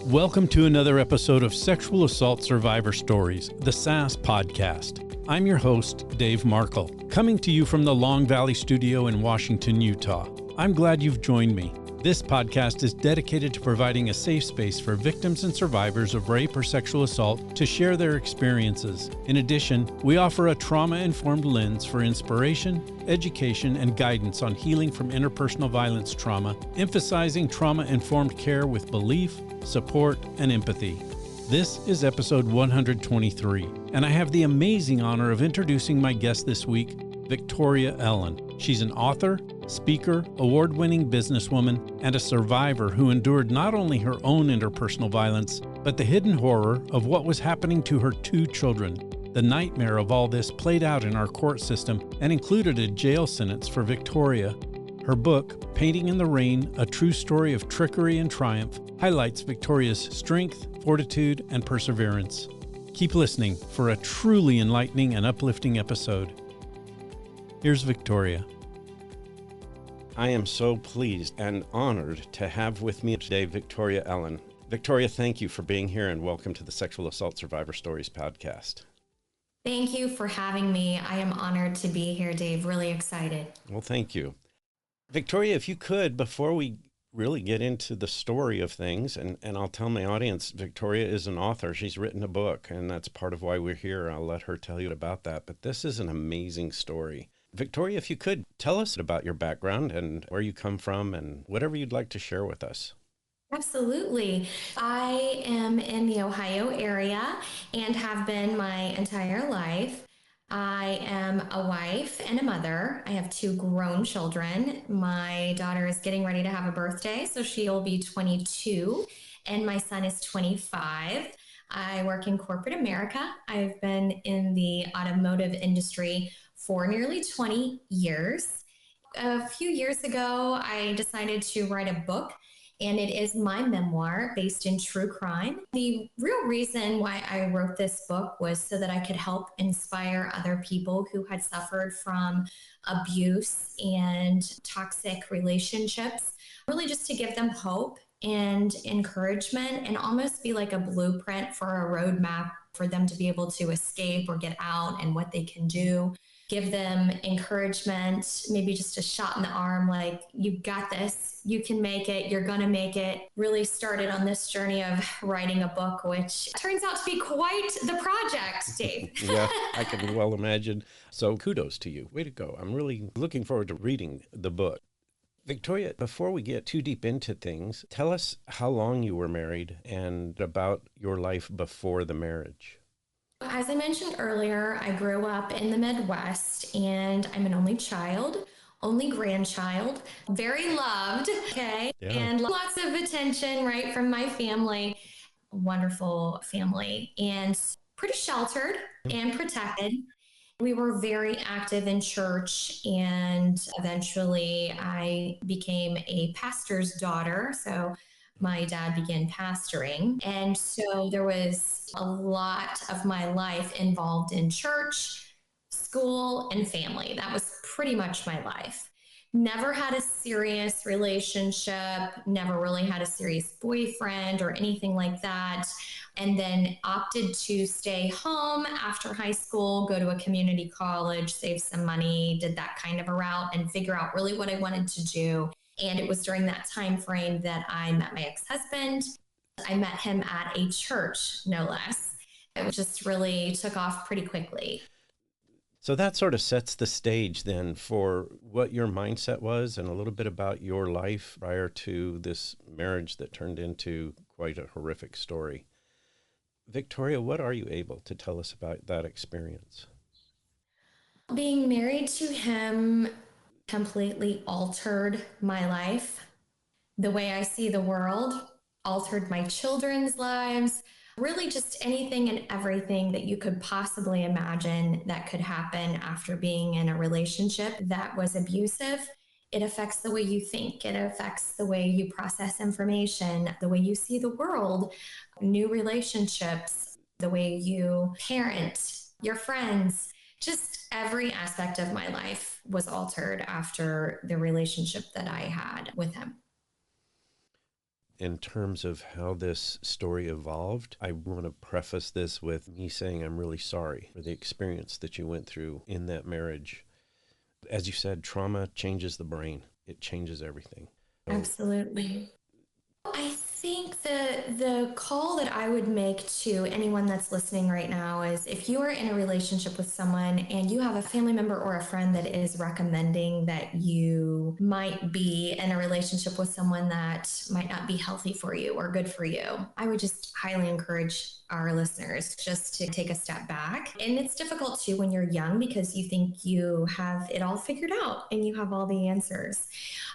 Welcome to another episode of Sexual Assault Survivor Stories, the SAS podcast. I'm your host, Dave Markle, coming to you from the Long Valley Studio in Washington, Utah. I'm glad you've joined me. This podcast is dedicated to providing a safe space for victims and survivors of rape or sexual assault to share their experiences. In addition, we offer a trauma-informed lens for inspiration, education, and guidance on healing from interpersonal violence trauma, emphasizing trauma-informed care with belief, support, and empathy. This is episode 123, and I have the amazing honor of introducing my guest this week, Victoria Ellen. She's an author, speaker, award-winning businesswoman, and a survivor who endured not only her own interpersonal violence, but the hidden horror of what was happening to her two children. The nightmare of all this played out in our court system and included a jail sentence for Victoria. Her book, Painting in the Rain, A True Story of Trickery and Triumph, highlights Victoria's strength, fortitude, and perseverance. Keep listening for a truly enlightening and uplifting episode. Here's Victoria. I am so pleased and honored to have with me today Victoria Ellen. Victoria, thank you for being here and welcome to the Sexual Assault Survivor Stories podcast. Thank you for having me. I am honored to be here, Dave. Really excited. Well, thank you. Victoria, if you could, before we really get into the story of things, and I'll tell my audience, Victoria is an author. She's written a book, and that's part of why we're here. I'll let her tell you about that, but this is an amazing story. Victoria, if you could, tell us about your background and where you come from and whatever you'd like to share with us. Absolutely. I am in the Ohio area and have been my entire life. I am a wife and a mother. I have two grown children. My daughter is getting ready to have a birthday, so she'll be 22, and my son is 25. I work in corporate America. I've been in the automotive industry for nearly 20 years. A few years ago, I decided to write a book, and it is my memoir based in true crime. The real reason why I wrote this book was so that I could help inspire other people who had suffered from abuse and toxic relationships, really just to give them hope and encouragement and almost be like a blueprint for a roadmap for them to be able to escape or get out and what they can do. Give them encouragement, maybe just a shot in the arm, like, you got this, you can make it, you're going to make it. Really started on this journey of writing a book, which turns out to be quite the project, Dave. Yeah, I can well imagine. So kudos to you. Way to go. I'm really looking forward to reading the book. Victoria, before we get too deep into things, tell us how long you were married and about your life before the marriage. As I mentioned earlier, I grew up in the Midwest, and I'm an only child, only grandchild, very loved, okay, yeah. And lots of attention, right, from my family. Wonderful family, and pretty sheltered and protected. We were very active in church, and eventually I became a pastor's daughter, so my dad began pastoring. And so there was a lot of my life involved in church, school, and family. That was pretty much my life. Never had a serious relationship, never really had a serious boyfriend or anything like that. And then opted to stay home after high school, go to a community college, save some money, did that kind of a route and figure out really what I wanted to do. And it was during that time frame that I met my ex-husband. I met him at a church, no less. It just really took off pretty quickly. So that sort of sets the stage then for what your mindset was and a little bit about your life prior to this marriage that turned into quite a horrific story. Victoria, what are you able to tell us about that experience? Being married to him completely altered my life. The way I see the world, altered my children's lives, really just anything and everything that you could possibly imagine that could happen after being in a relationship that was abusive. It affects the way you think. It affects the way you process information, the way you see the world, new relationships, the way you parent, your friends. Just every aspect of my life was altered after the relationship that I had with him. In terms of how this story evolved, I want to preface this with me saying I'm really sorry for the experience that you went through in that marriage. As you said, trauma changes the brain. It changes everything. So, Absolutely. I think the call that I would make to anyone that's listening right now is if you are in a relationship with someone and you have a family member or a friend that is recommending that you might be in a relationship with someone that might not be healthy for you or good for you, I would just highly encourage our listeners just to take a step back. And it's difficult too when you're young because you think you have it all figured out and you have all the answers.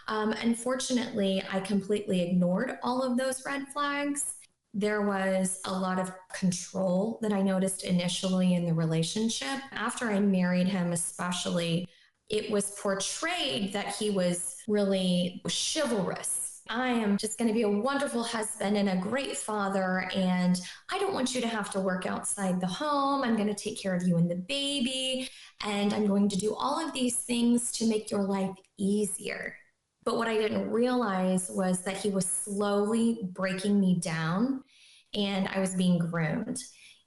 Unfortunately, I completely ignored all of those red flags. There was a lot of control that I noticed initially in the relationship. After I married him, especially, it was portrayed that he was really chivalrous. I am just going to be a wonderful husband and a great father, and I don't want you to have to work outside the home. I'm going to take care of you and the baby, and I'm going to do all of these things to make your life easier. But what I didn't realize was that he was slowly breaking me down and I was being groomed.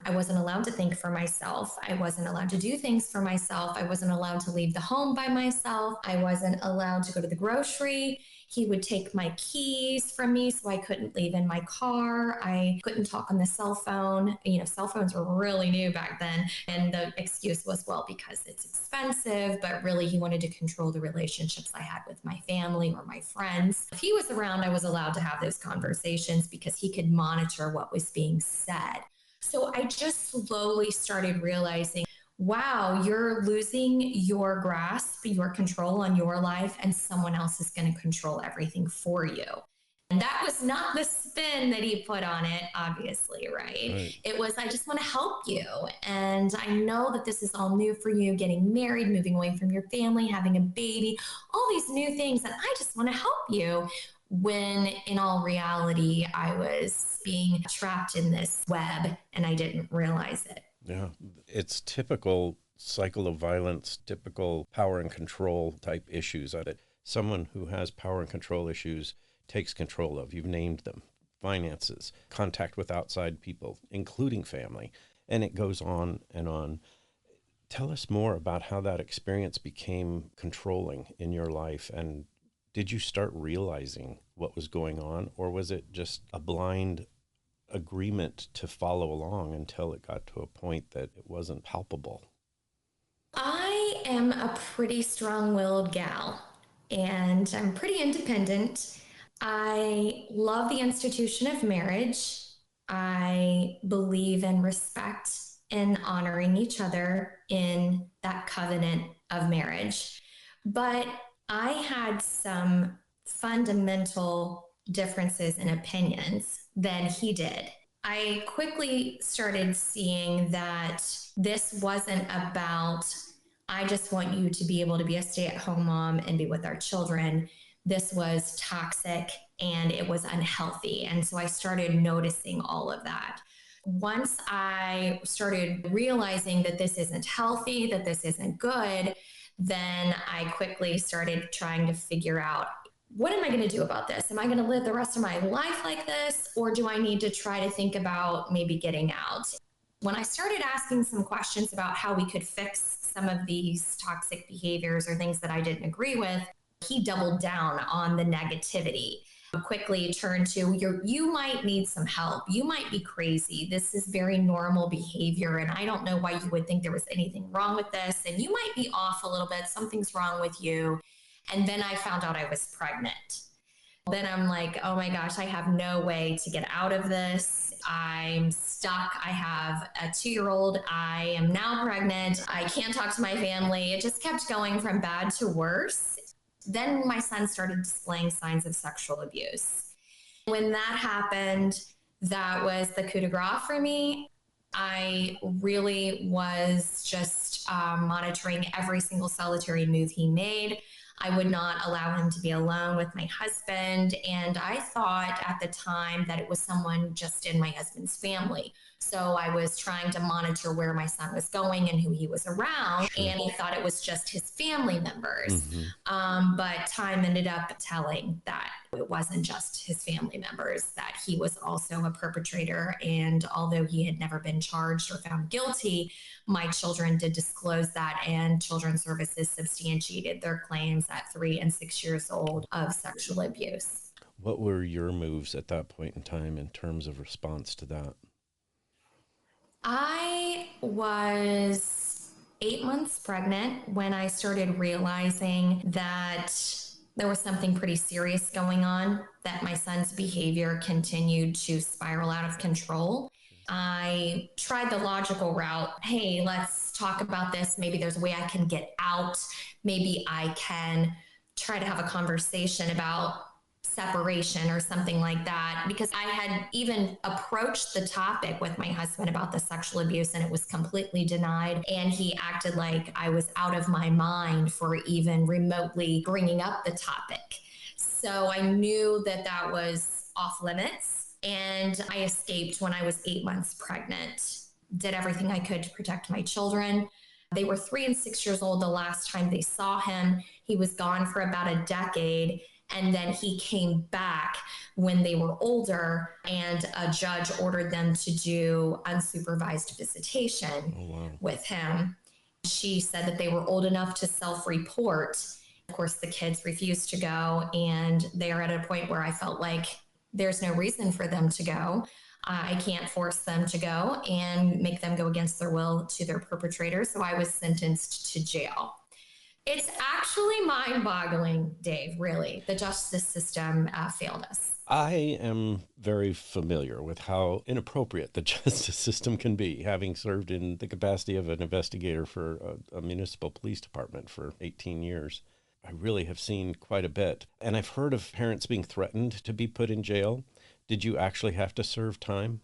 I wasn't allowed to think for myself. I wasn't allowed to do things for myself. I wasn't allowed to leave the home by myself. I wasn't allowed to go to the grocery. He would take my keys from me so I couldn't leave in my car. I couldn't talk on the cell phone. Cell phones were really new back then. And the excuse was, well, because it's expensive, but really he wanted to control the relationships I had with my family or my friends. If he was around, I was allowed to have those conversations because he could monitor what was being said. So I just slowly started realizing, wow, you're losing your grasp, your control on your life, and someone else is going to control everything for you. And that was not the spin that he put on it, obviously, right? It was, I just want to help you. And I know that this is all new for you, getting married, moving away from your family, having a baby, all these new things. And I just want to help you. When in all reality, I was being trapped in this web and I didn't realize it. Yeah, it's typical cycle of violence, typical power and control type issues that someone who has power and control issues takes control of. You've named them: finances, contact with outside people, including family, and it goes on and on. Tell us more about how that experience became controlling in your life, and did you start realizing what was going on, or was it just a blind agreement to follow along until it got to a point that it wasn't palpable? I am a pretty strong-willed gal, and I'm pretty independent. I love the institution of marriage. I believe in respect and honoring each other in that covenant of marriage. But I had some fundamental differences in opinions than he did. I quickly started seeing that this wasn't about, I just want you to be able to be a stay-at-home mom and be with our children. This was toxic and it was unhealthy. And so I started noticing all of that. Once I started realizing that this isn't healthy, that this isn't good, then I quickly started trying to figure out, what am I going to do about this? Am I going to live the rest of my life like this? Or do I need to try to think about maybe getting out? When I started asking some questions about how we could fix some of these toxic behaviors or things that I didn't agree with, he doubled down on the negativity. Quickly turned to, you might need some help. You might be crazy. This is very normal behavior. And I don't know why you would think there was anything wrong with this. And you might be off a little bit. Something's wrong with you. And then I found out I was pregnant. Then I'm like, oh my gosh, I have no way to get out of this. I'm stuck. I have a 2-year-old. I am now pregnant. I can't talk to my family. It just kept going from bad to worse. Then my son started displaying signs of sexual abuse. When that happened, that was the coup de grace for me. I really was just monitoring every single solitary move he made. I would not allow him to be alone with my husband. And I thought at the time that it was someone just in my husband's family. So I was trying to monitor where my son was going and who he was around. Sure. And I thought it was just his family members. But time ended up telling that it wasn't just his family members, that he was also a perpetrator. And although he had never been charged or found guilty, my children did disclose that, and Children's Services substantiated their claims at 3 and 6 years old of sexual abuse. What were your moves at that point in time in terms of response to that? I was 8 months pregnant when I started realizing that there was something pretty serious going on, that my son's behavior continued to spiral out of control. I tried the logical route. Hey, let's talk about this. Maybe there's a way I can get out. Maybe I can try to have a conversation about separation or something like that, because I had even approached the topic with my husband about the sexual abuse and it was completely denied. And he acted like I was out of my mind for even remotely bringing up the topic. So I knew that that was off limits, and I escaped when I was 8 months pregnant. Did everything I could to protect my children. They were 3 and 6 years old the last time they saw him. He was gone for about a decade. And then he came back when they were older, and a judge ordered them to do unsupervised visitation with him. She said that they were old enough to self-report. Of course, the kids refused to go, and they are at a point where I felt like there's no reason for them to go. I can't force them to go and make them go against their will to their perpetrator. So I was sentenced to jail. It's actually mind-boggling, Dave, really. The justice system failed us. I am very familiar with how inappropriate the justice system can be, having served in the capacity of an investigator for a municipal police department for 18 years. I really have seen quite a bit. And I've heard of parents being threatened to be put in jail. Did you actually have to serve time?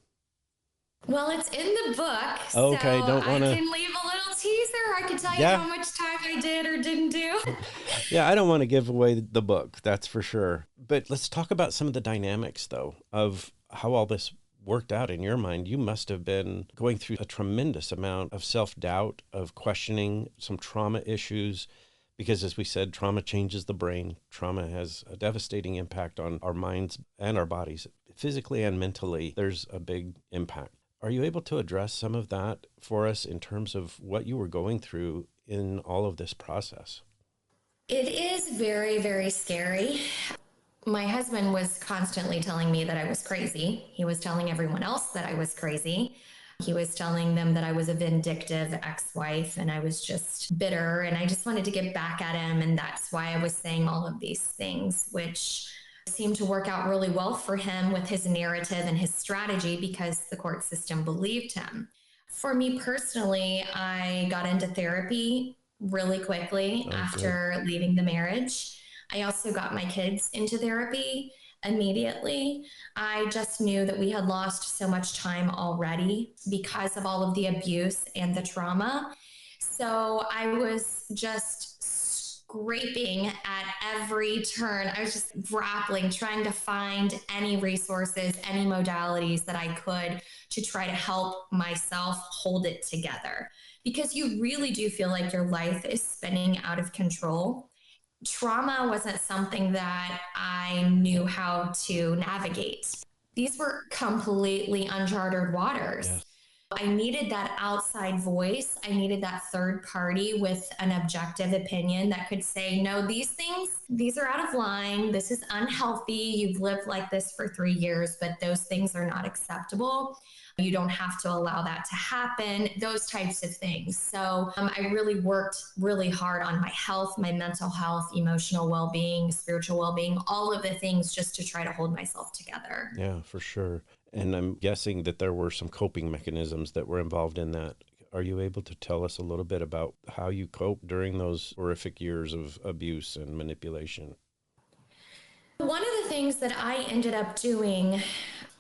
Well, it's in the book, okay, so don't wanna... I can leave a little teaser. I can tell you how much time I did or didn't do. Yeah, I don't want to give away the book, that's for sure. But let's talk about some of the dynamics, though, of how all this worked out in your mind. You must have been going through a tremendous amount of self-doubt, of questioning, some trauma issues, because as we said, trauma changes the brain. Trauma has a devastating impact on our minds and our bodies. Physically and mentally, there's a big impact. Are you able to address some of that for us in terms of what you were going through in all of this process? It is very, very scary. My husband was constantly telling me that I was crazy. He was telling everyone else that I was crazy. He was telling them that I was a vindictive ex-wife and I was just bitter and I just wanted to get back at him. And that's why I was saying all of these things, which seemed to work out really well for him with his narrative and his strategy because the court system believed him. For me personally, I got into therapy really quickly after leaving the marriage. I also got my kids into therapy immediately. I just knew that we had lost so much time already because of all of the abuse and the trauma. So I was just scraping at every turn. I was just grappling, trying to find any resources, any modalities that I could to try to help myself hold it together. Because you really do feel like your life is spinning out of control. Trauma wasn't something that I knew how to navigate. These were completely uncharted waters. Yes. I needed that outside voice. I needed that third party with an objective opinion that could say, no, these are out of line. This is unhealthy. You've lived like this for 3 years, but those things are not acceptable. You don't have to allow that to happen, those types of things. So I really worked really hard on my health, my mental health, emotional well-being, spiritual well-being, all of the things just to try to hold myself together. Yeah, for sure. And I'm guessing that there were some coping mechanisms that were involved in that. Are you able to tell us a little bit about how you coped during those horrific years of abuse and manipulation? One of the things that I ended up doing,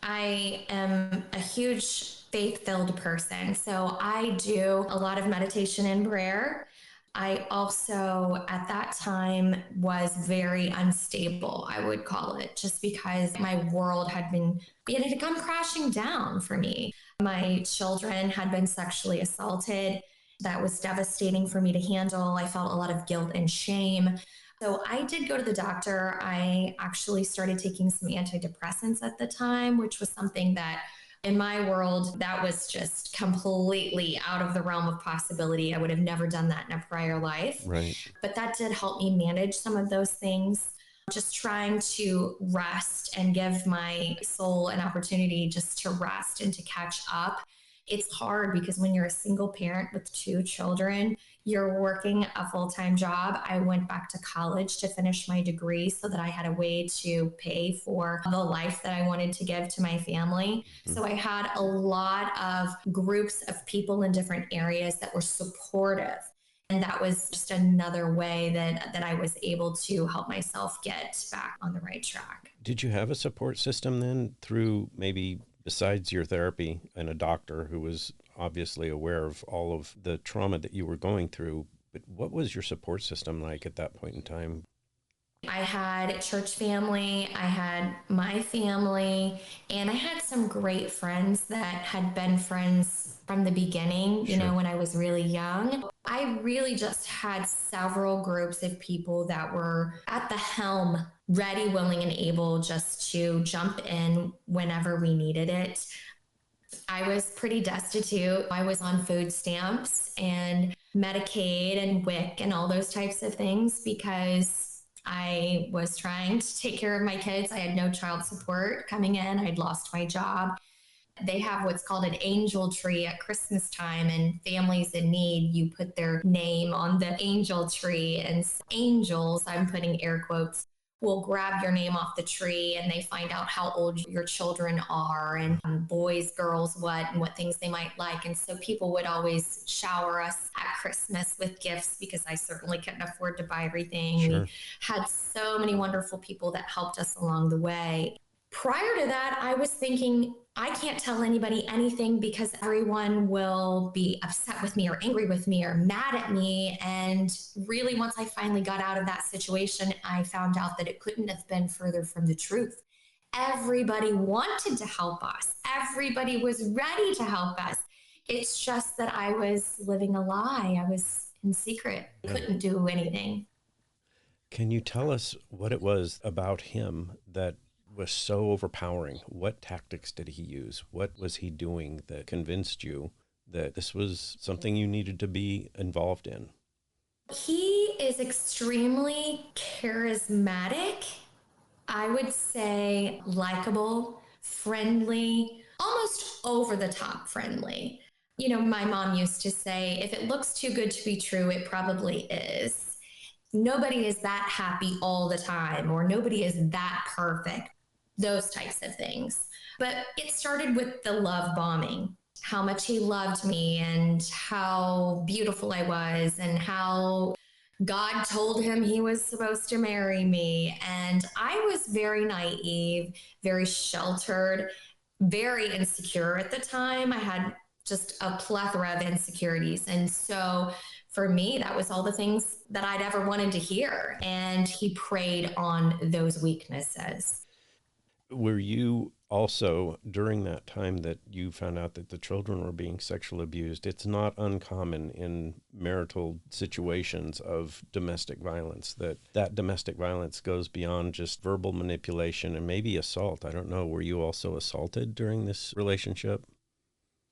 I am a huge faith-filled person. So I do a lot of meditation and prayer. I also, at that time, was very unstable, I would call it, just because my world it had come crashing down for me. My children had been sexually assaulted. That was devastating for me to handle. I felt a lot of guilt and shame. So I did go to the doctor. I actually started taking some antidepressants at the time, which was something that in my world, that was just completely out of the realm of possibility. I would have never done that in a prior life. Right. But that did help me manage some of those things. Just trying to rest and give my soul an opportunity just to rest and to catch up. It's hard because when you're a single parent with two children, you're working a full-time job. I went back to college to finish my degree so that I had a way to pay for the life that I wanted to give to my family. So I had a lot of groups of people in different areas that were supportive. And that was just another way that I was able to help myself get back on the right track. Did you have a support system then through maybe besides your therapy and a doctor who was obviously aware of all of the trauma that you were going through? But what was your support system like at that point in time? I had church family, I had my family, and I had some great friends that had been friends from the beginning, Sure. when I was really young. I really just had several groups of people that were at the helm, ready, willing, and able just to jump in whenever we needed it. I was pretty destitute. I was on food stamps and Medicaid and WIC and all those types of things because I was trying to take care of my kids. I had no child support coming in. I'd lost my job. They have what's called an angel tree at Christmas time, and families in need, you put their name on the angel tree, and angels, I'm putting air quotes, will grab your name off the tree and they find out how old your children are and boys, girls, and what things they might like. And so people would always shower us at Christmas with gifts because I certainly couldn't afford to buy everything. Sure. We had so many wonderful people that helped us along the way. Prior to that, I was thinking, I can't tell anybody anything because everyone will be upset with me or angry with me or mad at me. And really, once I finally got out of that situation, I found out that it couldn't have been further from the truth. Everybody wanted to help us. Everybody was ready to help us. It's just that I was living a lie. I was in secret, couldn't do anything. Can you tell us what it was about him that was so overpowering? What tactics did he use? What was he doing that convinced you that this was something you needed to be involved in? He is extremely charismatic. I would say likable, friendly, almost over the top friendly. My mom used to say, if it looks too good to be true, it probably is. Nobody is that happy all the time, or nobody is that perfect, those types of things. But it started with the love bombing, how much he loved me and how beautiful I was and how God told him he was supposed to marry me. And I was very naive, very sheltered, very insecure at the time. I had just a plethora of insecurities. And so for me, that was all the things that I'd ever wanted to hear. And he preyed on those weaknesses. Were you also, during that time that you found out that the children were being sexually abused, it's not uncommon in marital situations of domestic violence that domestic violence goes beyond just verbal manipulation and maybe assault. I don't know. Were you also assaulted during this relationship?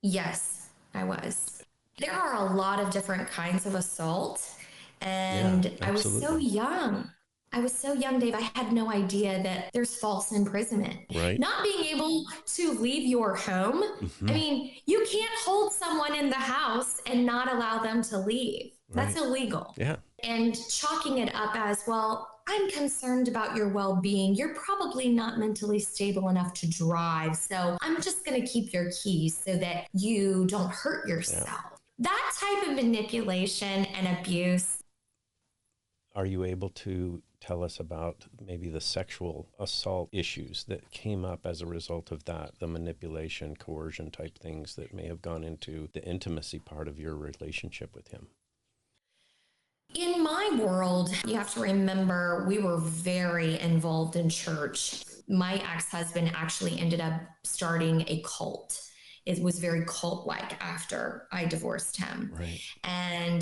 Yes, I was. There are a lot of different kinds of assault. Yeah, And I was so absolutely. young. I was so young, Dave. I had no idea that there's false imprisonment. Right. Not being able to leave your home. I Mm-hmm. mean, you can't hold someone in the house and not allow them to leave. That's Right. illegal. Yeah. And chalking it up as, well, I'm concerned about your well being. You're probably not mentally stable enough to drive. So I'm just going to keep your keys so that you don't hurt Yeah. yourself. That type of manipulation and abuse. Are you able to tell us about maybe the sexual assault issues that came up as a result of that, the manipulation, coercion type things that may have gone into the intimacy part of your relationship with him? my world, you have to remember we were very involved in church. My ex-husband actually ended up starting a cult. It was very cult-like after I divorced him. Right. And,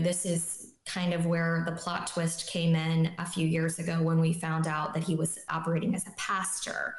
this is kind of where the plot twist came in a few years ago when we found out that he was operating as a pastor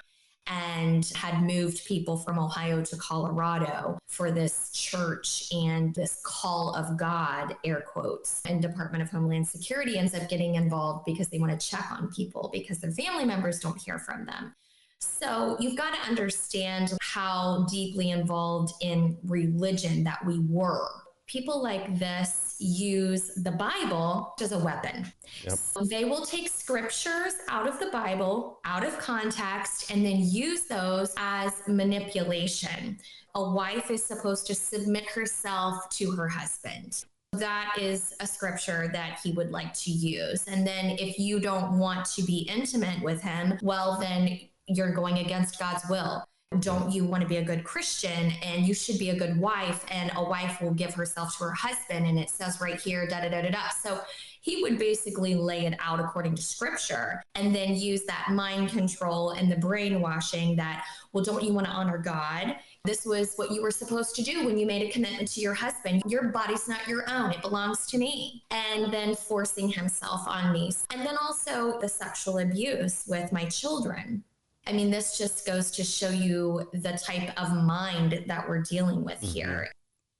and had moved people from Ohio to Colorado for this church, and this call of God, air quotes, and Department of Homeland Security ends up getting involved because they want to check on people because their family members don't hear from them. So you've got to understand how deeply involved in religion that we were. People like this use the Bible as a weapon. Yep. So they will take scriptures out of the Bible, out of context, and then use those as manipulation. A wife is supposed to submit herself to her husband. That is a scripture that he would like to use. And then if you don't want to be intimate with him, well, then you're going against God's will. Don't you want to be a good Christian, and you should be a good wife, and a wife will give herself to her husband, and it says right here, da da da da da. So he would basically lay it out according to scripture and then use that mind control and the brainwashing that, well, don't you want to honor God? This was what you were supposed to do when you made a commitment to your husband. Your body's not your own. It belongs to me. And then forcing himself on me. And then also the sexual abuse with my children. I mean, this just goes to show you the type of mind that we're dealing with here.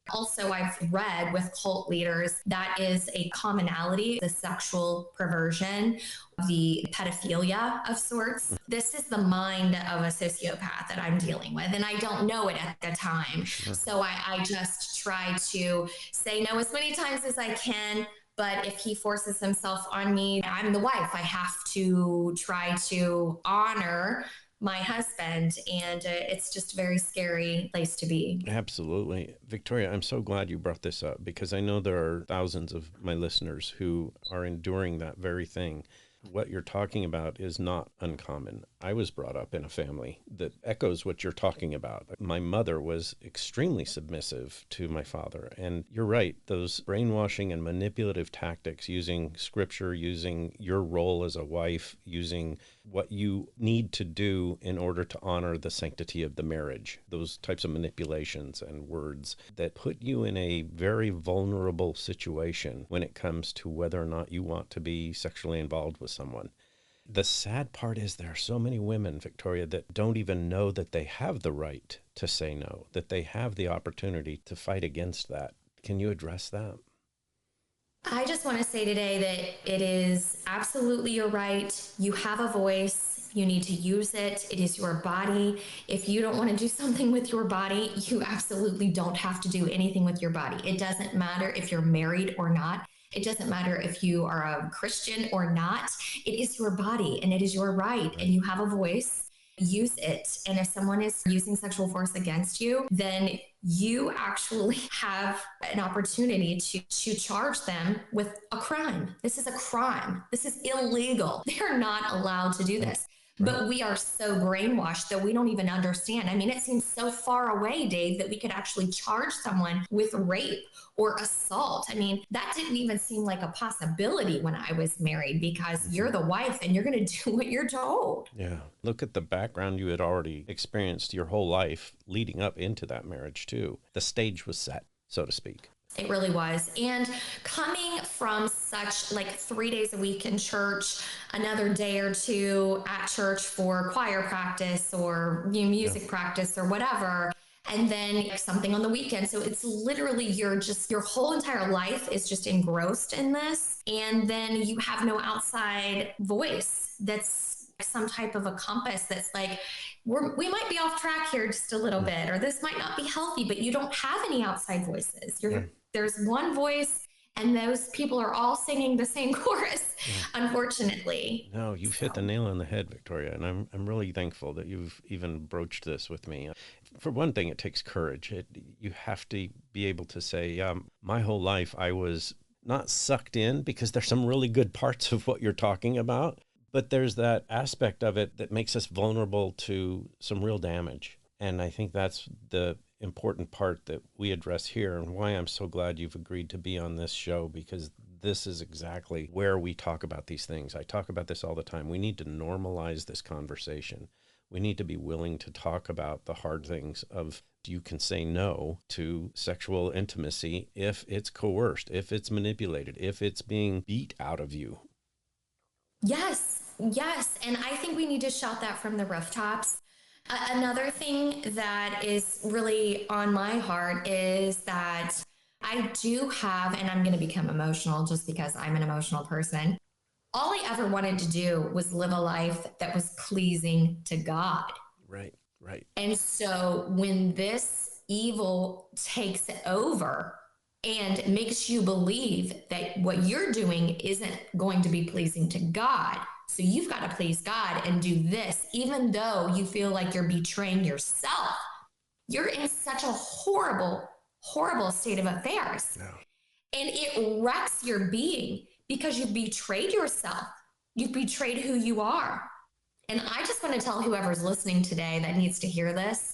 Also, I've read with cult leaders, that is a commonality, the sexual perversion, the pedophilia of sorts. This is the mind of a sociopath that I'm dealing with, and I don't know it at the time. Sure. So I just try to say no as many times as I can. But if he forces himself on me, I'm the wife. I have to try to honor my husband, and it's just a very scary place to be. Absolutely. Victoria, I'm so glad you brought this up, because I know there are thousands of my listeners who are enduring that very thing. What you're talking about is not uncommon. I was brought up in a family that echoes what you're talking about. My mother was extremely submissive to my father. And you're right, those brainwashing and manipulative tactics, using scripture, using your role as a wife, using what you need to do in order to honor the sanctity of the marriage, those types of manipulations and words that put you in a very vulnerable situation when it comes to whether or not you want to be sexually involved with someone. The sad part is there are so many women, Victoria, that don't even know that they have the right to say no, that they have the opportunity to fight against that. Can you address that? I just want to say today that it is absolutely your right. You have a voice. You need to use it. It is your body. If you don't want to do something with your body, you absolutely don't have to do anything with your body. It doesn't matter if you're married or not. It doesn't matter if you are a Christian or not. It is your body and it is your right. And you have a voice. Use it. And if someone is using sexual force against you, then you actually have an opportunity to charge them with a crime. This is a crime. This is illegal. They're not allowed to do this. But we are so brainwashed that we don't even understand. I mean, it seems so far away, Dave, that we could actually charge someone with rape or assault. I mean, that didn't even seem like a possibility when I was married, because you're the wife and you're going to do what you're told. Yeah. Look at the background you had already experienced your whole life leading up into that marriage, too. The stage was set, so to speak. It really was. And coming from such like 3 days a week in church, another day or two at church for choir practice or music practice or whatever, and then something on the weekend. So it's literally your whole entire life is just engrossed in this. And then you have no outside voice that's some type of a compass that's like, we might be off track here just a little bit, or this might not be healthy, but you don't have any outside voices. There's one voice, and those people are all singing the same chorus, unfortunately. No, you've hit the nail on the head, Victoria, and I'm really thankful that you've even broached this with me. For one thing, it takes courage. You have to be able to say, my whole life I was not sucked in, because there's some really good parts of what you're talking about, but there's that aspect of it that makes us vulnerable to some real damage. And I think that's the important part that we address here, and why I'm so glad you've agreed to be on this show, because this is exactly where we talk about these things. I talk about this all the time. We need to normalize this conversation. We need to be willing to talk about the hard things of you can say no to sexual intimacy if it's coerced, if it's manipulated, if it's being beat out of you. Yes, yes. And I think we need to shout that from the rooftops. Another thing that is really on my heart is that I do have, and I'm going to become emotional just because I'm an emotional person. All I ever wanted to do was live a life that was pleasing to God. Right, right. And so when this evil takes over and makes you believe that what you're doing isn't going to be pleasing to God, so you've got to please God and do this, even though you feel like you're betraying yourself, you're in such a horrible, horrible state of affairs. No. And it wrecks your being because you've betrayed yourself. You've betrayed who you are. And I just want to tell whoever's listening today that needs to hear this,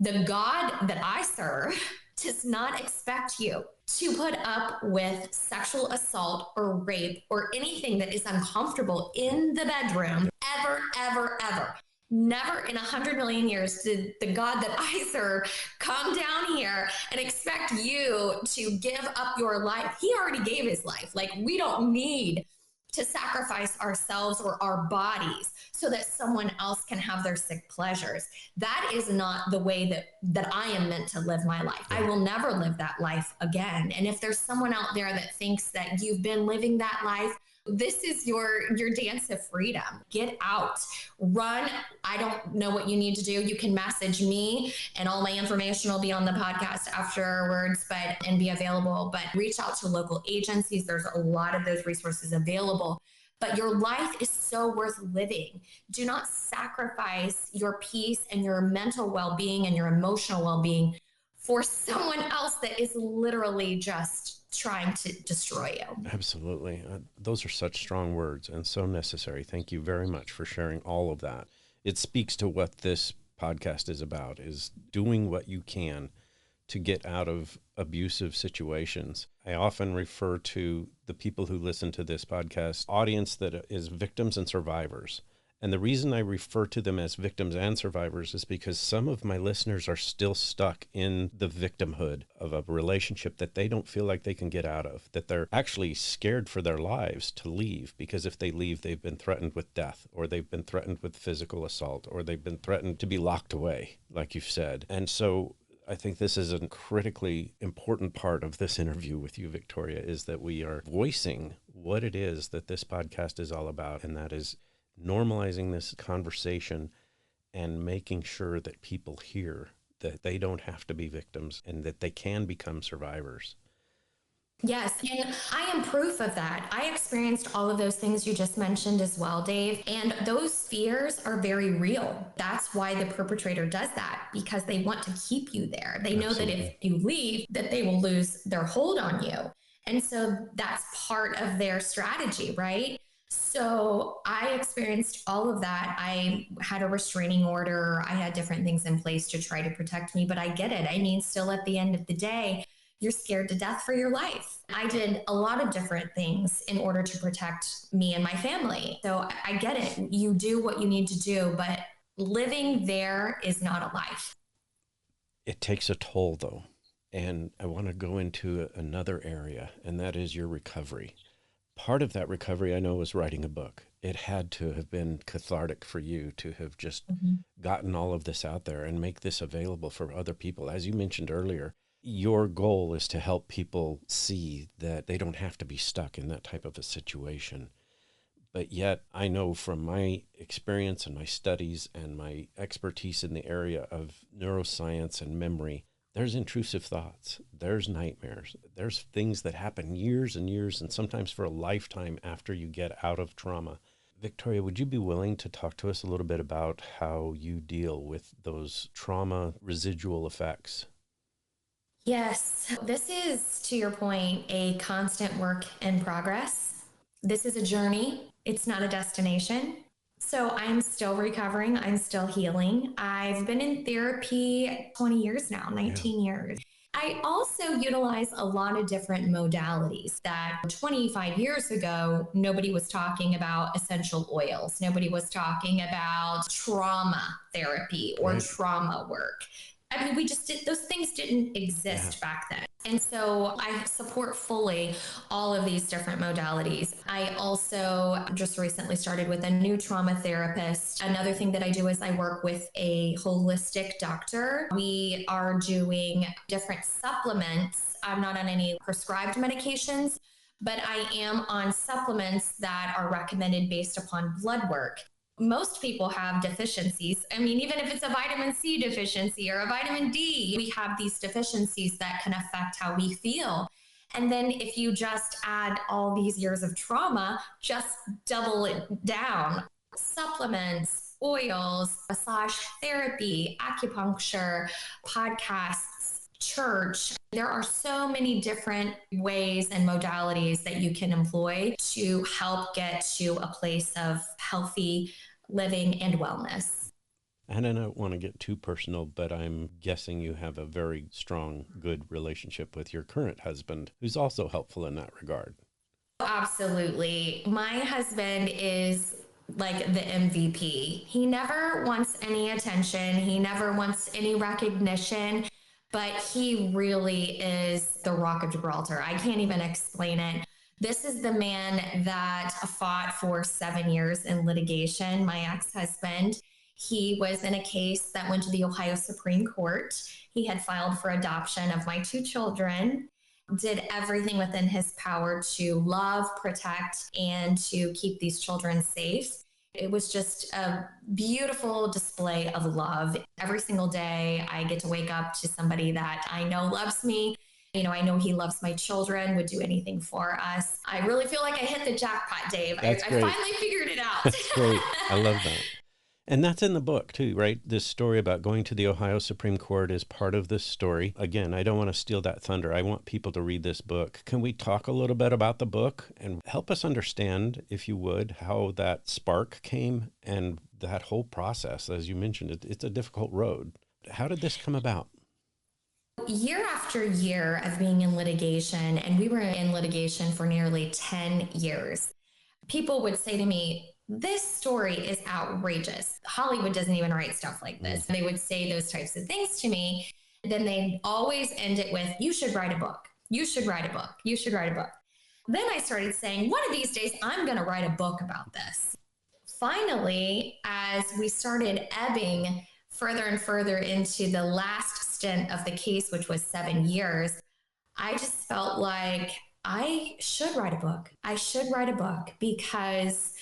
the God that I serve does not expect you to put up with sexual assault or rape or anything that is uncomfortable in the bedroom ever, ever, ever. Never in 100 million years did the God that I serve come down here and expect you to give up your life. He already gave his life. Like, we don't need to sacrifice ourselves or our bodies so that someone else can have their sick pleasures. That is not the way that I am meant to live my life. I will never live that life again. And if there's someone out there that thinks that you've been living that life, this is your dance of freedom. Get out, run. I don't know what you need to do. You can message me and all my information will be on the podcast afterwards, and be available, but reach out to local agencies. There's a lot of those resources available, but your life is so worth living. Do not sacrifice your peace and your mental well-being and your emotional well-being for someone else that is literally just trying to destroy you. Absolutely. Those are such strong words and so necessary. Thank you very much for sharing all of that. It speaks to what this podcast is about, is doing what you can to get out of abusive situations. I often refer to the people who listen to this podcast audience that is victims and survivors. And the reason I refer to them as victims and survivors is because some of my listeners are still stuck in the victimhood of a relationship that they don't feel like they can get out of, that they're actually scared for their lives to leave, because if they leave, they've been threatened with death, or they've been threatened with physical assault, or they've been threatened to be locked away, like you've said. And so I think this is a critically important part of this interview with you, Victoria, is that we are voicing what it is that this podcast is all about, and that is normalizing this conversation and making sure that people hear that they don't have to be victims and that they can become survivors. Yes, and I am proof of that. I experienced all of those things you just mentioned as well, Dave, and those fears are very real. That's why the perpetrator does that, because they want to keep you there. They know that if you leave, that they will lose their hold on you. And so that's part of their strategy, right? So I experienced all of that. I had a restraining order. I had different things in place to try to protect me, but I get it. I mean, still at the end of the day, you're scared to death for your life. I did a lot of different things in order to protect me and my family. So I get it. You do what you need to do, but living there is not a life. It takes a toll, though. And I want to go into another area, and that is your recovery. Part of that recovery, I know, was writing a book. It had to have been cathartic for you to have just gotten all of this out there and make this available for other people. As you mentioned earlier, your goal is to help people see that they don't have to be stuck in that type of a situation. But yet, I know from my experience and my studies and my expertise in the area of neuroscience and memory, there's intrusive thoughts, there's nightmares, there's things that happen years and years and sometimes for a lifetime after you get out of trauma. Victoria, would you be willing to talk to us a little bit about how you deal with those trauma residual effects? Yes, this is, to your point, a constant work in progress. This is a journey. It's not a destination. So I'm still recovering. I'm still healing. I've been in therapy 20 years now, 19 years. I also utilize a lot of different modalities that 25 years ago, nobody was talking about essential oils. Nobody was talking about trauma therapy or Right. trauma work. I mean, those things didn't exist back then. And so I support fully all of these different modalities. I also just recently started with a new trauma therapist. Another thing that I do is I work with a holistic doctor. We are doing different supplements. I'm not on any prescribed medications, but I am on supplements that are recommended based upon blood work. Most people have deficiencies. I mean, even if it's a vitamin C deficiency or a vitamin D, we have these deficiencies that can affect how we feel. And then if you just add all these years of trauma, just double it down. Supplements, oils, massage therapy, acupuncture, podcasts, church. There are so many different ways and modalities that you can employ to help get to a place of healthy living and wellness. And I don't want to get too personal, but I'm guessing you have a very strong, good relationship with your current husband, who's also helpful in that regard. Absolutely. My husband is like the MVP. He never wants any attention. He never wants any recognition, but he really is the Rock of Gibraltar. I can't even explain it. This is the man that fought for 7 years in litigation, my ex-husband. He was in a case that went to the Ohio Supreme Court. He had filed for adoption of my 2 children, did everything within his power to love, protect, and to keep these children safe. It was just a beautiful display of love. Every single day, I get to wake up to somebody that I know loves me. You know, I know he loves my children, would do anything for us. I really feel like I hit the jackpot, Dave. I finally figured it out. That's great. I love that. And that's in the book too, right? This story about going to the Ohio Supreme Court is part of this story. Again, I don't want to steal that thunder. I want people to read this book. Can we talk a little bit about the book and help us understand, if you would, how that spark came and that whole process? As you mentioned, it's a difficult road. How did this come about? Year after year of being in litigation, and we were in litigation for nearly 10 years, people would say to me, this story is outrageous. Hollywood doesn't even write stuff like this. They would say those types of things to me. Then they always end it with, you should write a book. You should write a book. You should write a book. Then I started saying, one of these days, I'm going to write a book about this. Finally, as we started ebbing further and further into the last stint of the case, which was 7 years, I just felt like I should write a book. I should write a book because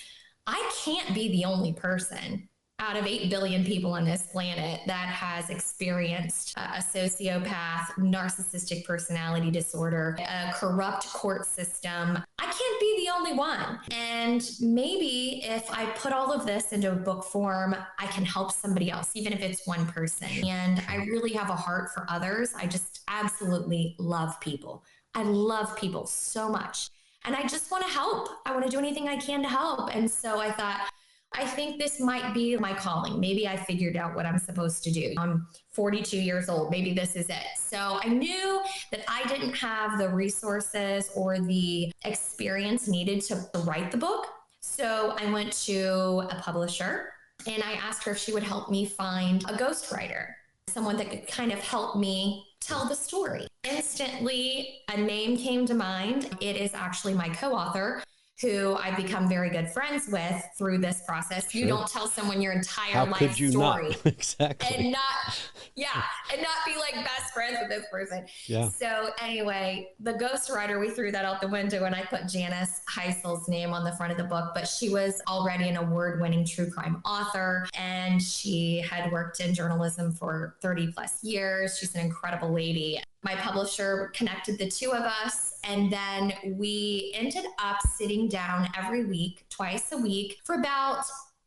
I can't be the only person out of 8 billion people on this planet that has experienced a sociopath, narcissistic personality disorder, a corrupt court system. I can't be the only one. And maybe if I put all of this into a book form, I can help somebody else, even if it's one person. And I really have a heart for others. I just absolutely love people. I love people so much. And I just want to help. I want to do anything I can to help. And so I thought, I think this might be my calling. Maybe I figured out what I'm supposed to do. I'm 42 years old. Maybe this is it. So I knew that I didn't have the resources or the experience needed to write the book. So I went to a publisher and I asked her if she would help me find a ghostwriter, someone that could kind of help me tell the story. Instantly, a name came to mind. It is actually my co-author, who I've become very good friends with through this process. Sure. You don't tell someone your entire life story. Not? Exactly. And not be like best friends with this person. Yeah. So anyway, the ghostwriter, we threw that out the window and I put Janice Heisel's name on the front of the book, but she was already an award-winning true crime author and she had worked in journalism for 30 plus years. She's an incredible lady. My publisher connected the two of us, and then we ended up sitting down every week, twice a week, for about,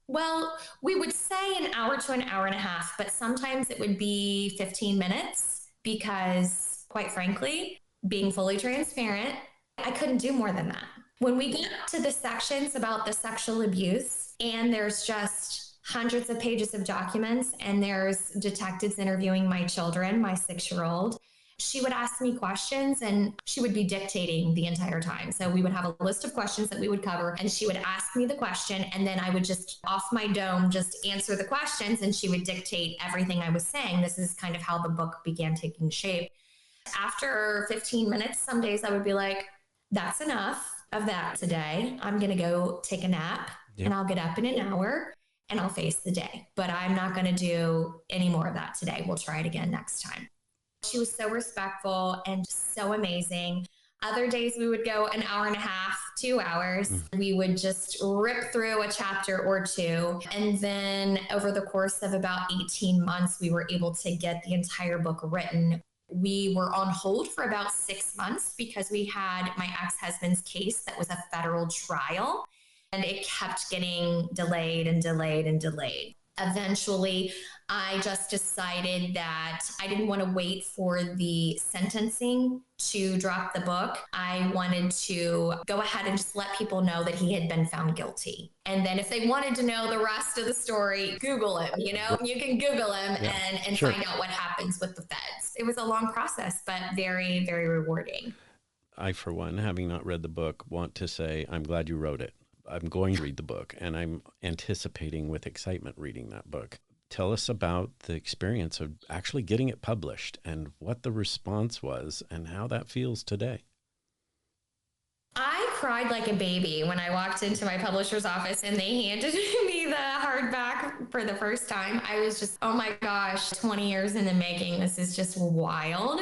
well, we would say an hour to an hour and a half, but sometimes it would be 15 minutes because, quite frankly, being fully transparent, I couldn't do more than that. When we get to the sections about the sexual abuse, and there's just hundreds of pages of documents, and there's detectives interviewing my children, my 6-year-old, She would ask me questions and she would be dictating the entire time. So we would have a list of questions that we would cover and she would ask me the question and then I would just off my dome just answer the questions and she would dictate everything I was saying. This is kind of how the book began taking shape. After 15 minutes, some days I would be like, that's enough of that today. I'm going to go take a nap and I'll get up in an hour and I'll face the day. But I'm not going to do any more of that today. We'll try it again next time. She was so respectful and just so amazing. Other days we would go an hour and a half, 2 hours. We would just rip through a chapter or two. And then over the course of about 18 months, we were able to get the entire book written. We were on hold for about 6 months because we had my ex-husband's case that was a federal trial. And it kept getting delayed and delayed and delayed. Eventually, I just decided that I didn't want to wait for the sentencing to drop the book. I wanted to go ahead and just let people know that he had been found guilty. And then if they wanted to know the rest of the story, Google him, you can Google him and find out what happens with the feds. It was a long process, but very, very rewarding. I, for one, having not read the book, want to say I'm glad you wrote it. I'm going to read the book, and I'm anticipating with excitement reading that book. Tell us about the experience of actually getting it published and what the response was and how that feels today. I cried like a baby when I walked into my publisher's office and they handed me the hardback for the first time. I was just, oh my gosh, 20 years in the making. This is just wild,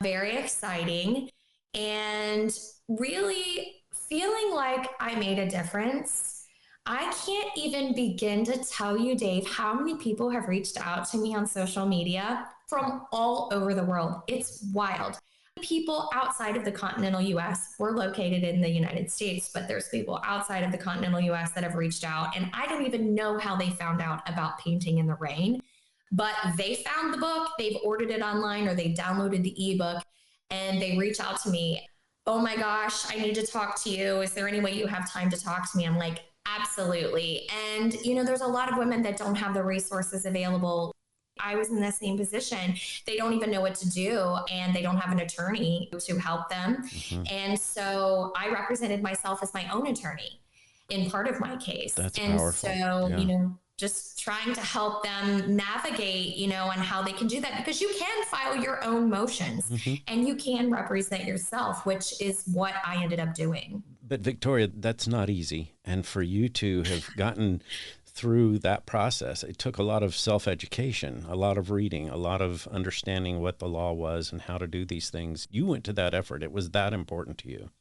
very exciting, and really feeling like I made a difference. I can't even begin to tell you, Dave, how many people have reached out to me on social media from all over the world. It's wild. People outside of the continental US, we're located in the United States, but there's people outside of the continental US that have reached out. And I don't even know how they found out about Painting in the Rain, but they found the book, they've ordered it online or they downloaded the ebook and they reach out to me. Oh my gosh, I need to talk to you. Is there any way you have time to talk to me? I'm like, absolutely. And, there's a lot of women that don't have the resources available. I was in the same position. They don't even know what to do and they don't have an attorney to help them. And so I represented myself as my own attorney in part of my case. That's and powerful. So, just trying to help them navigate, on how they can do that, because you can file your own motions and you can represent yourself, which is what I ended up doing. But Victoria, that's not easy. And for you to have gotten through that process, it took a lot of self-education, a lot of reading, a lot of understanding what the law was and how to do these things. You went to that effort. It was that important to you.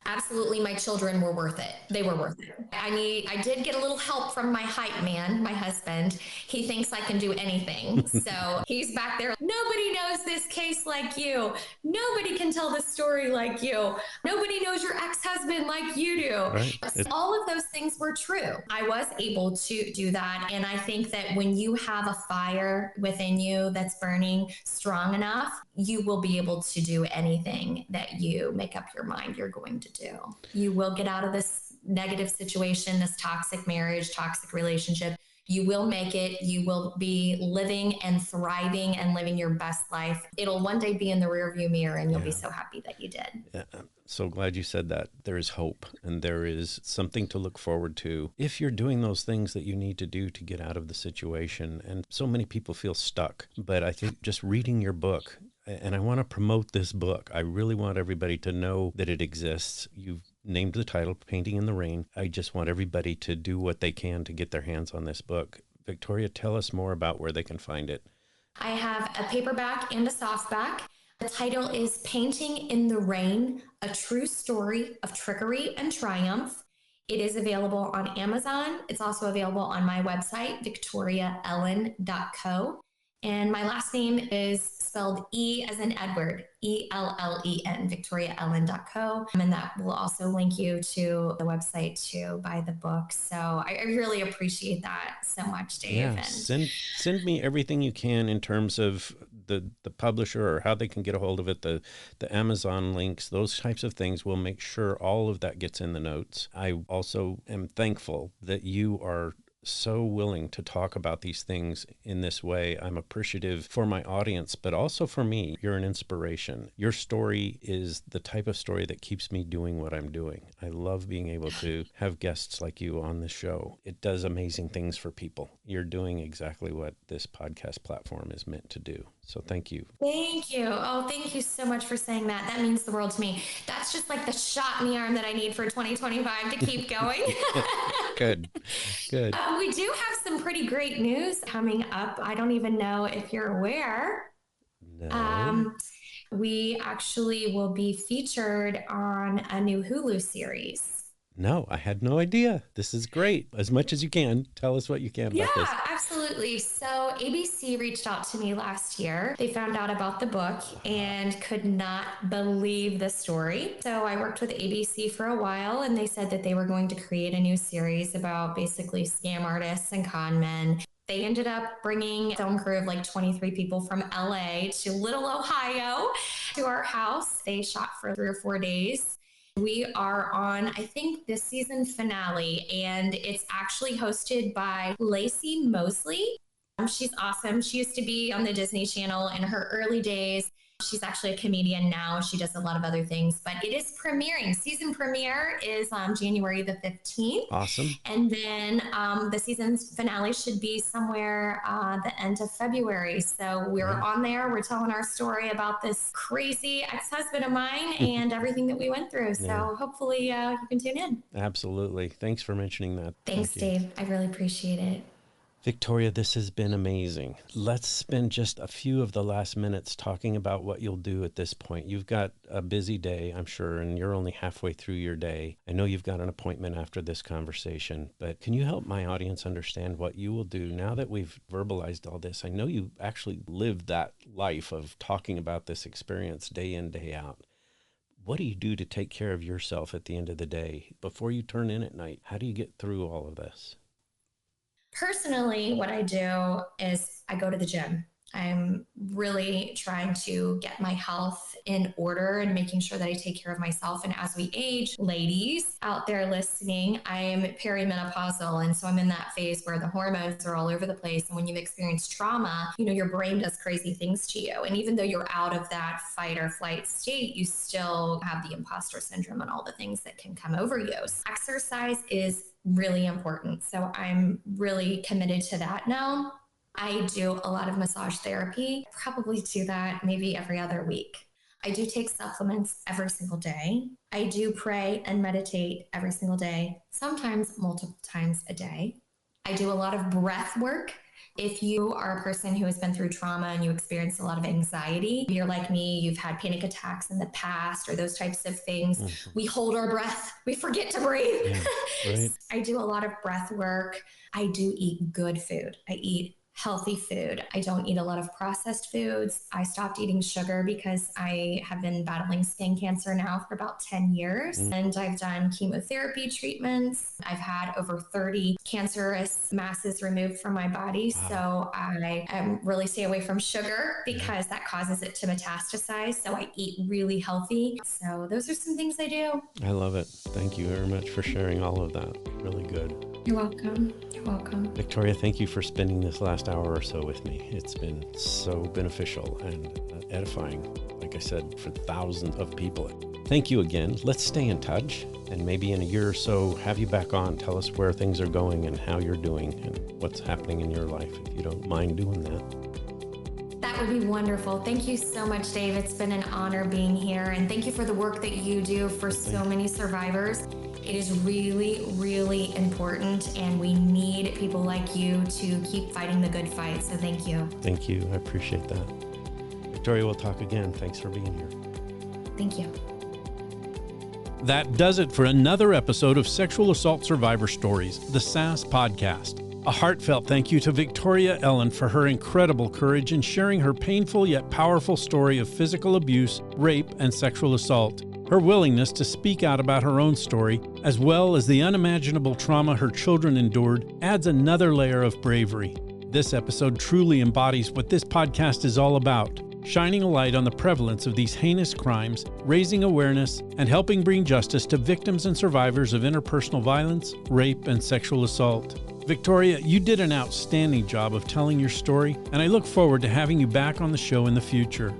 Absolutely. My children were worth it. They were worth it. I did get a little help from my hype man, my husband. He thinks I can do anything. So he's back there. Nobody knows this case like you. Nobody can tell this story like you. Nobody knows your ex-husband like you do. Right. All of those things were true. I was able to do that. And I think that when you have a fire within you that's burning strong enough, you will be able to do anything that you make up your mind you're going to do. You will get out of this negative situation, this toxic marriage, toxic relationship. You will make it. You will be living and thriving and living your best life. It'll one day be in the rearview mirror and you'll be so happy that you did. Yeah, I'm so glad you said that. There is hope and there is something to look forward to if you're doing those things that you need to do to get out of the situation. And so many people feel stuck. But I think just reading your book, and I want to promote this book. I really want everybody to know that it exists. You've named the title, Painting in the Rain. I just want everybody to do what they can to get their hands on this book. Victoria, tell us more about where they can find it. I have a paperback and a softback. The title is Painting in the Rain, A True Story of Trickery and Triumph. It is available on Amazon. It's also available on my website, victoriaellen.co. And my last name is spelled E as in Edward, ELLEN, victoriaellen.co. And that will also link you to the website to buy the book. So I really appreciate that so much, Dave. Yeah, send me everything you can in terms of the publisher or how they can get a hold of it, the Amazon links, those types of things. We'll make sure all of that gets in the notes. I also am thankful that you are so willing to talk about these things in this way. I'm appreciative for my audience, but also for me. You're an inspiration. Your story is the type of story that keeps me doing what I'm doing. I love being able to have guests like you on the show. It does amazing things for people. You're doing exactly what this podcast platform is meant to do. So thank you. Thank you. Oh, thank you so much for saying that. That means the world to me. That's just like the shot in the arm that I need for 2025 to keep going. Good. We do have some pretty great news coming up. I don't even know if you're aware. No. We actually will be featured on a new Hulu series. No, I had no idea. This is great. As much as you can, tell us what you can about this. Yeah, absolutely. So ABC reached out to me last year. They found out about the book and could not believe the story. So I worked with ABC for a while, and they said that they were going to create a new series about basically scam artists and con men. They ended up bringing a film crew of like 23 people from LA to Little Ohio to our house. They shot for 3 or 4 days. We are on, I think, this season finale, and it's actually hosted by Lacey Mosley. She's awesome. She used to be on the Disney Channel in her early days. She's actually a comedian now. She does a lot of other things, but it is premiering. Season premiere is on January the 15th. Awesome. And then the season's finale should be somewhere the end of February. So we're on there. We're telling our story about this crazy ex-husband of mine and everything that we went through. So hopefully you can tune in. Absolutely. Thanks for mentioning that. Thanks, Dave. I really appreciate it. Victoria, this has been amazing. Let's spend just a few of the last minutes talking about what you'll do at this point. You've got a busy day, I'm sure, and you're only halfway through your day. I know you've got an appointment after this conversation, but can you help my audience understand what you will do now that we've verbalized all this? I know you actually lived that life of talking about this experience day in, day out. What do you do to take care of yourself at the end of the day before you turn in at night? How do you get through all of this? Personally, what I do is I go to the gym. I'm really trying to get my health in order and making sure that I take care of myself. And as we age, ladies out there listening, I'm perimenopausal. And so I'm in that phase where the hormones are all over the place. And when you've experienced trauma, your brain does crazy things to you. And even though you're out of that fight or flight state, you still have the imposter syndrome and all the things that can come over you. So exercise is really important. So I'm really committed to that now. I do a lot of massage therapy, probably do that maybe every other week. I do take supplements every single day. I do pray and meditate every single day, sometimes multiple times a day. I do a lot of breath work. If you are a person who has been through trauma and you experience a lot of anxiety, you're like me, you've had panic attacks in the past or those types of things. We hold our breath. We forget to breathe. Right. I do a lot of breath work. I do eat good food. I eat healthy food. I don't eat a lot of processed foods. I stopped eating sugar because I have been battling skin cancer now for about 10 years. And I've done chemotherapy treatments. I've had over 30 cancerous masses removed from my body. So I really stay away from sugar because that causes it to metastasize. So I eat really healthy. So those are some things I do. I love it. Thank you very much for sharing all of that. Really good. You're welcome. You're welcome. Victoria, thank you for spending this last hour or so with me. It's been so beneficial and edifying, like I said, for thousands of people. Thank you again. Let's stay in touch, and maybe in a year or so, have you back on. Tell us where things are going and how you're doing and what's happening in your life, if you don't mind doing that. That would be wonderful. Thank you so much, Dave. It's been an honor being here, and thank you for the work that you do for so many survivors. It is really, really important, and we need people like you to keep fighting the good fight. So thank you. Thank you. I appreciate that. Victoria, we'll talk again. Thanks for being here. Thank you. That does it for another episode of Sexual Assault Survivor Stories, the SAS podcast. A heartfelt thank you to Victoria Ellen for her incredible courage in sharing her painful yet powerful story of physical abuse, rape, and sexual assault. Her willingness to speak out about her own story, as well as the unimaginable trauma her children endured, adds another layer of bravery. This episode truly embodies what this podcast is all about, shining a light on the prevalence of these heinous crimes, raising awareness, and helping bring justice to victims and survivors of interpersonal violence, rape, and sexual assault. Victoria, you did an outstanding job of telling your story, and I look forward to having you back on the show in the future.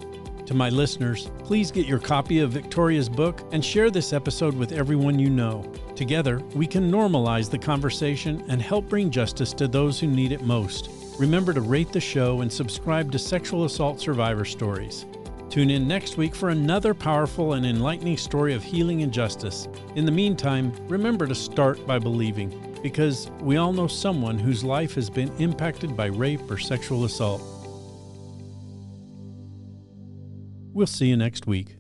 To my listeners, please get your copy of Victoria's book and share this episode with everyone you know. Together, we can normalize the conversation and help bring justice to those who need it most. Remember to rate the show and subscribe to Sexual Assault Survivor Stories. Tune in next week for another powerful and enlightening story of healing and justice. In the meantime, remember to start by believing, because we all know someone whose life has been impacted by rape or sexual assault. We'll see you next week.